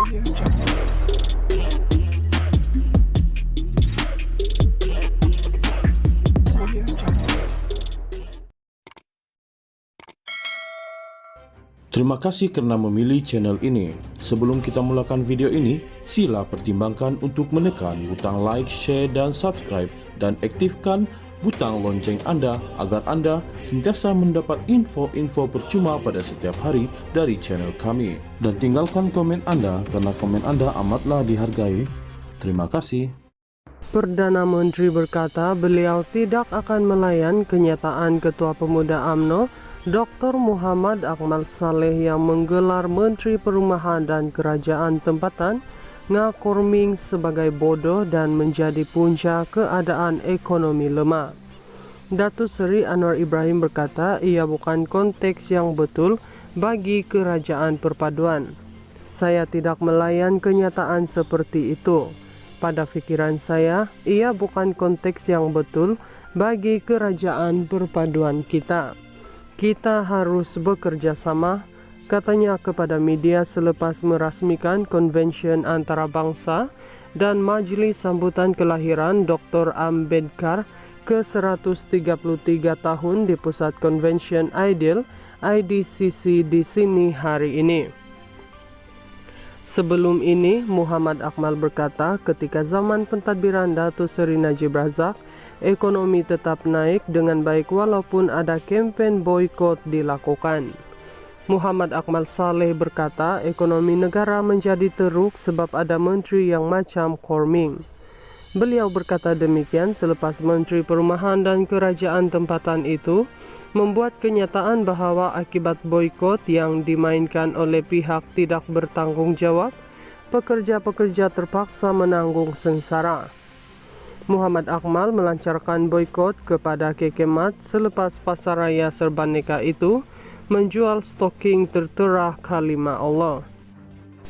Terima kasih karena memilih channel ini. Sebelum kita mulakan video ini, sila pertimbangkan untuk menekan butang like, share, dan subscribe, dan aktifkan butang lonceng Anda agar Anda sentiasa mendapat info-info percuma pada setiap hari dari channel kami. Dan tinggalkan komen Anda karena komen Anda amatlah dihargai. Terima kasih. Perdana Menteri berkata beliau tidak akan melayan kenyataan Ketua Pemuda UMNO Dr. Muhammad Akmal Saleh yang menggelar Menteri Perumahan dan Kerajaan Tempatan ngakurming sebagai bodoh dan menjadi punca keadaan ekonomi lemah. Datuk Seri Anwar Ibrahim berkata ia bukan konteks yang betul bagi Kerajaan Perpaduan. Saya tidak melayan kenyataan seperti itu. Pada fikiran saya, ia bukan konteks yang betul bagi Kerajaan Perpaduan kita. Kita harus bekerja sama, katanya kepada media selepas merasmikan Konvensyen Antarabangsa dan Majlis Sambutan Kelahiran Dr. Ambedkar ke-133 tahun di Pusat Konvensyen Ideal IDCC di sini hari ini. Sebelum ini, Muhammad Akmal berkata ketika zaman pentadbiran Datuk Seri Najib Razak, ekonomi tetap naik dengan baik walaupun ada kempen boikot dilakukan. Muhammad Akmal Saleh berkata ekonomi negara menjadi teruk sebab ada menteri yang macam Korming. Beliau berkata demikian selepas Menteri Perumahan dan Kerajaan Tempatan itu membuat kenyataan bahawa akibat boikot yang dimainkan oleh pihak tidak bertanggung jawab, pekerja-pekerja terpaksa menanggung sengsara. Muhammad Akmal melancarkan boikot kepada Kekemat selepas pasaraya Serbaneka itu menjual stoking tertera kalimah Allah.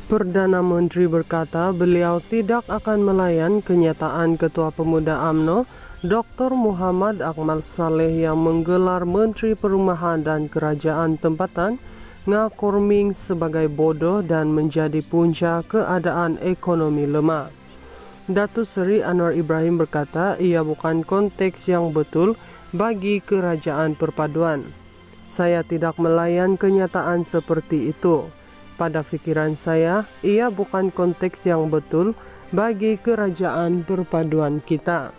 Perdana Menteri berkata beliau tidak akan melayan kenyataan Ketua Pemuda UMNO Dr. Muhammad Akmal Saleh yang menggelar Menteri Perumahan dan Kerajaan Tempatan ngakurming sebagai bodoh dan menjadi punca keadaan ekonomi lemah. Datuk Seri Anwar Ibrahim berkata ia bukan konteks yang betul bagi Kerajaan Perpaduan. Saya tidak melayan kenyataan seperti itu. Pada fikiran saya, ia bukan konteks yang betul bagi Kerajaan Perpaduan kita.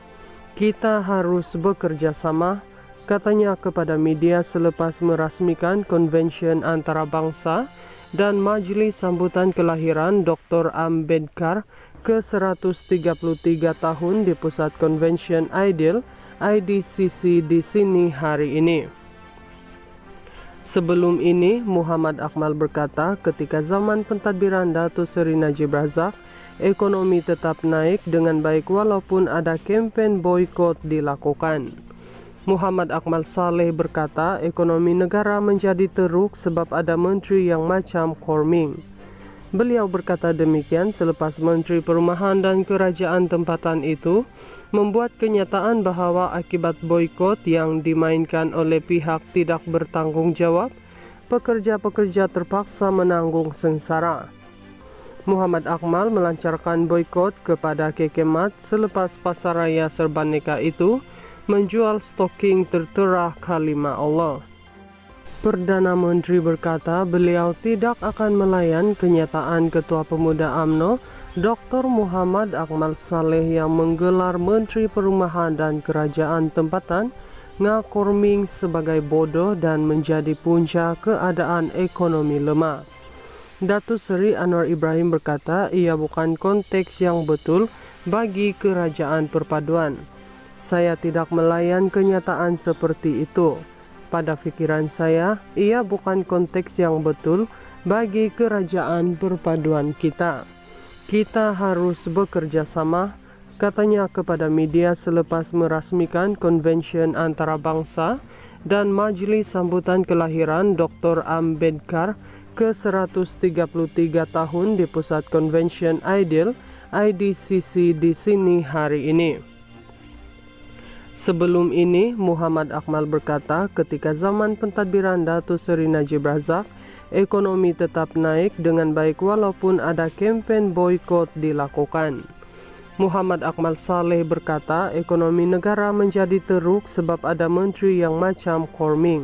Kita harus bekerja sama, katanya kepada media selepas merasmikan Konvensyen Antarabangsa dan Majlis Sambutan Kelahiran Dr. Ambedkar ke-133 tahun di Pusat Konvensyen Ideal IDCC di sini hari ini. Sebelum ini, Muhammad Akmal berkata ketika zaman pentadbiran Datuk Seri Najib Razak, ekonomi tetap naik dengan baik walaupun ada kempen boikot dilakukan. Muhammad Akmal Saleh berkata ekonomi negara menjadi teruk sebab ada menteri yang macam Korming. Beliau berkata demikian selepas Menteri Perumahan dan Kerajaan Tempatan itu membuat kenyataan bahawa akibat boikot yang dimainkan oleh pihak tidak bertanggung jawab, pekerja-pekerja terpaksa menanggung sengsara. Muhammad Akmal melancarkan boikot kepada Kekemat selepas pasaraya Serbaneka itu menjual stoking tertera kalimah Allah. Perdana Menteri berkata beliau tidak akan melayan kenyataan Ketua Pemuda UMNO Dr. Muhammad Akmal Saleh yang menggelar Menteri Perumahan dan Kerajaan Tempatan ngakurming sebagai bodoh dan menjadi punca keadaan ekonomi lemah. Datuk Seri Anwar Ibrahim berkata ia bukan konteks yang betul bagi Kerajaan Perpaduan. Saya tidak melayan kenyataan seperti itu. Pada fikiran saya, ia bukan konteks yang betul bagi Kerajaan Perpaduan kita. Kita harus bekerja sama, katanya kepada media selepas merasmikan Konvensyen Antarabangsa dan Majlis Sambutan Kelahiran Dr. Ambedkar ke-133 tahun di Pusat Konvensyen Ideal IDCC di sini hari ini. Sebelum ini, Muhammad Akmal berkata ketika zaman pentadbiran Datuk Seri Najib Razak, ekonomi tetap naik dengan baik walaupun ada campaign boykot dilakukan. Muhammad Akmal Saleh berkata ekonomi negara menjadi teruk sebab ada menteri yang macam Korming.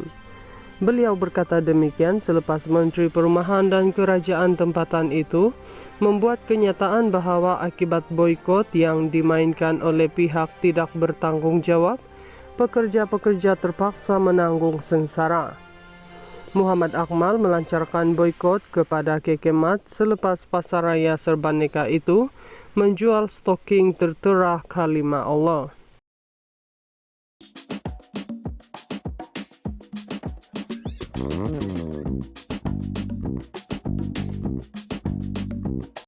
Beliau berkata demikian selepas Menteri Perumahan dan Kerajaan Tempatan itu membuat kenyataan bahwa akibat boykot yang dimainkan oleh pihak tidak bertanggung jawab, pekerja-pekerja terpaksa menanggung sengsara. Muhammad Akmal melancarkan boykot kepada Kekemat selepas pasaraya Serbaneka itu menjual stocking tertera kalimat Allah.